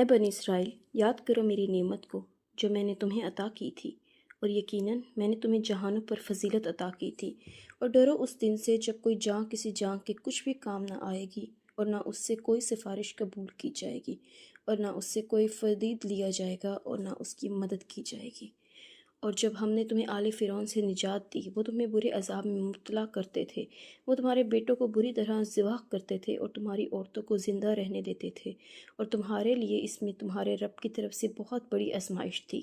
اے بنی اسرائیل، یاد کرو میری نعمت کو جو میں نے تمہیں عطا کی تھی، اور یقیناً میں نے تمہیں جہانوں پر فضیلت عطا کی تھی۔ اور ڈرو اس دن سے جب کوئی جان کسی جان کے کچھ بھی کام نہ آئے گی، اور نہ اس سے کوئی سفارش قبول کی جائے گی، اور نہ اس سے کوئی فدیہ لیا جائے گا، اور نہ اس کی مدد کی جائے گی۔ اور جب ہم نے تمہیں آل فرعون سے نجات دی، وہ تمہیں برے عذاب میں مبتلا کرتے تھے، وہ تمہارے بیٹوں کو بری طرح ذبح کرتے تھے اور تمہاری عورتوں کو زندہ رہنے دیتے تھے، اور تمہارے لیے اس میں تمہارے رب کی طرف سے بہت بڑی آزمائش تھی۔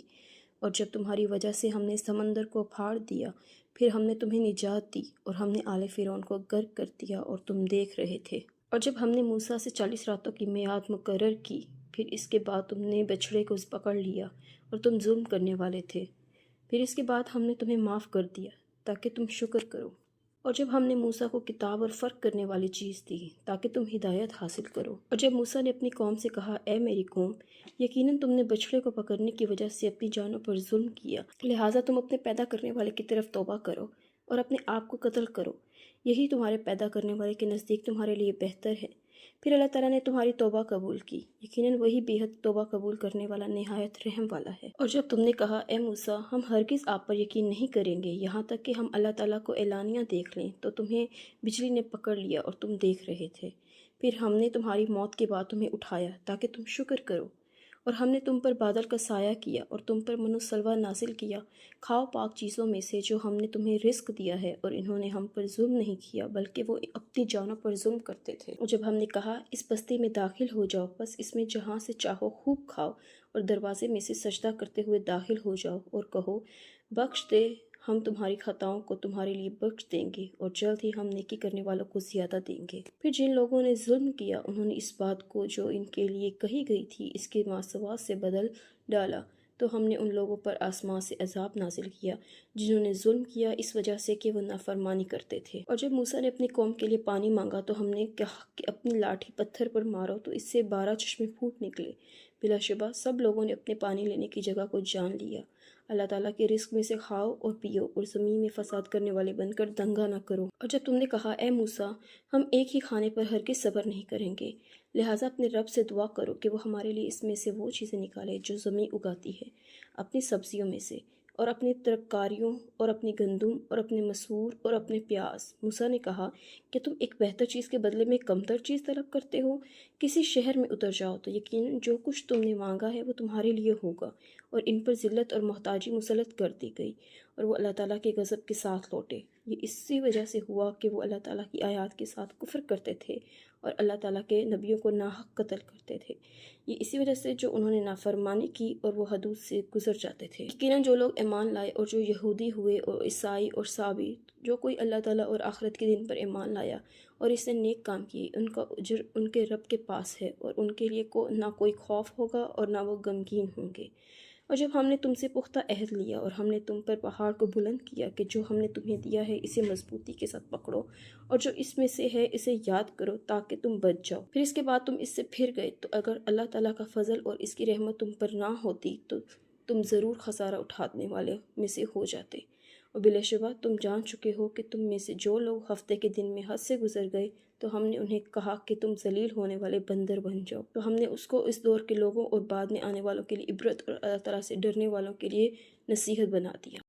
اور جب تمہاری وجہ سے ہم نے سمندر کو پھاڑ دیا، پھر ہم نے تمہیں نجات دی، اور ہم نے آل فرعون کو غرق کر دیا اور تم دیکھ رہے تھے۔ اور جب ہم نے موسیٰ سے 40 راتوں کی میعاد مقرر کی، پھر اس کے بعد تم نے بچھڑے کو پکڑ لیا اور تم ظلم کرنے والے تھے، پھر اس کے بعد ہم نے تمہیں معاف کر دیا تاکہ تم شکر کرو۔ اور جب ہم نے موسیٰ کو کتاب اور فرق کرنے والی چیز دی تاکہ تم ہدایت حاصل کرو۔ اور جب موسیٰ نے اپنی قوم سے کہا، اے میری قوم، یقیناً تم نے بچھڑے کو پکڑنے کی وجہ سے اپنی جانوں پر ظلم کیا، لہٰذا تم اپنے پیدا کرنے والے کی طرف توبہ کرو اور اپنے آپ کو قتل کرو، یہی تمہارے پیدا کرنے والے کے نزدیک تمہارے لیے بہتر ہے۔ پھر اللہ تعالیٰ نے تمہاری توبہ قبول کی، یقیناً وہی بے حد توبہ قبول کرنے والا نہایت رحم والا ہے۔ اور جب تم نے کہا، اے موسیٰ، ہم ہرگز آپ پر یقین نہیں کریں گے یہاں تک کہ ہم اللہ تعالیٰ کو اعلانیہ دیکھ لیں، تو تمہیں بجلی نے پکڑ لیا اور تم دیکھ رہے تھے۔ پھر ہم نے تمہاری موت کے بعد تمہیں اٹھایا تاکہ تم شکر کرو، اور ہم نے تم پر بادل کا سایہ کیا اور تم پر من و سلوہ نازل کیا، کھاؤ پاک چیزوں میں سے جو ہم نے تمہیں رزق دیا ہے، اور انہوں نے ہم پر ظلم نہیں کیا بلکہ وہ اپنی جانوں پر ظلم کرتے تھے۔ اور جب ہم نے کہا، اس بستی میں داخل ہو جاؤ، بس اس میں جہاں سے چاہو خوب کھاؤ، اور دروازے میں سے سجدہ کرتے ہوئے داخل ہو جاؤ اور کہو، بخش دے، ہم تمہاری خطاؤں کو تمہارے لیے بخش دیں گے، اور جلد ہی ہم نیکی کرنے والوں کو زیادہ دیں گے۔ پھر جن لوگوں نے ظلم کیا، انہوں نے اس بات کو جو ان کے لیے کہی گئی تھی اس کے ماسوا سے بدل ڈالا، تو ہم نے ان لوگوں پر آسمان سے عذاب نازل کیا جنہوں نے ظلم کیا اس وجہ سے کہ وہ نافرمانی کرتے تھے۔ اور جب موسیٰ نے اپنی قوم کے لیے پانی مانگا تو ہم نے کہا کہ اپنی لاٹھی پتھر پر مارو، تو اس سے 12 چشمے پھوٹ نکلے۔ بلا شبہ سب لوگوں نے اپنے پانی لینے کی جگہ کو جان لیا۔ اللہ تعالیٰ کے رزق میں سے کھاؤ اور پیو، اور زمین میں فساد کرنے والے بن کر دنگا نہ کرو۔ اور جب تم نے کہا، اے موسیٰ، ہم ایک ہی کھانے پر ہرگز صبر نہیں کریں گے، لہٰذا اپنے رب سے دعا کرو کہ وہ ہمارے لیے اس میں سے وہ چیزیں نکالے جو زمین اگاتی ہے، اپنی سبزیوں میں سے، اور اپنی ترکاریوں، اور اپنی گندم، اور اپنے مسور، اور اپنے پیاز۔ موسیٰ نے کہا کہ تم ایک بہتر چیز کے بدلے میں کمتر چیز طلب کرتے ہو؟ کسی شہر میں اتر جاؤ تو یقیناً جو کچھ تم نے مانگا ہے وہ تمہارے لیے ہوگا۔ اور ان پر ذلت اور محتاجی مسلط کر دی گئی، اور وہ اللہ تعالیٰ کے غضب کے ساتھ لوٹے۔ یہ اسی وجہ سے ہوا کہ وہ اللہ تعالیٰ کی آیات کے ساتھ کفر کرتے تھے اور اللہ تعالیٰ کے نبیوں کو ناحق قتل کرتے تھے۔ یہ اسی وجہ سے جو انہوں نے نافرمانی کی اور وہ حدود سے گزر جاتے تھے۔ یقیناً جو لوگ ایمان لائے اور جو یہودی ہوئے اور عیسائی اور صابی، جو کوئی اللہ تعالیٰ اور آخرت کے دن پر ایمان لایا اور اس نے نیک کام کیے، ان کا اجر ان کے رب کے پاس ہے، اور ان کے لیے نہ کوئی خوف ہوگا اور نہ وہ غمگین ہوں گے۔ اور جب ہم نے تم سے پختہ عہد لیا اور ہم نے تم پر پہاڑ کو بلند کیا کہ جو ہم نے تمہیں دیا ہے اسے مضبوطی کے ساتھ پکڑو، اور جو اس میں سے ہے اسے یاد کرو تاکہ تم بچ جاؤ، پھر اس کے بعد تم اس سے پھر گئے، تو اگر اللہ تعالیٰ کا فضل اور اس کی رحمت تم پر نہ ہوتی تو تم ضرور خسارہ اٹھانے والے میں سے ہو جاتے۔ اور بلا شبہ تم جان چکے ہو کہ تم میں سے جو لوگ ہفتے کے دن میں حد سے گزر گئے تو ہم نے انہیں کہا کہ تم ذلیل ہونے والے بندر بن جاؤ، تو ہم نے اس کو اس دور کے لوگوں اور بعد میں آنے والوں کے لیے عبرت اور اللہ تعالیٰ سے ڈرنے والوں کے لیے نصیحت بنا دیا۔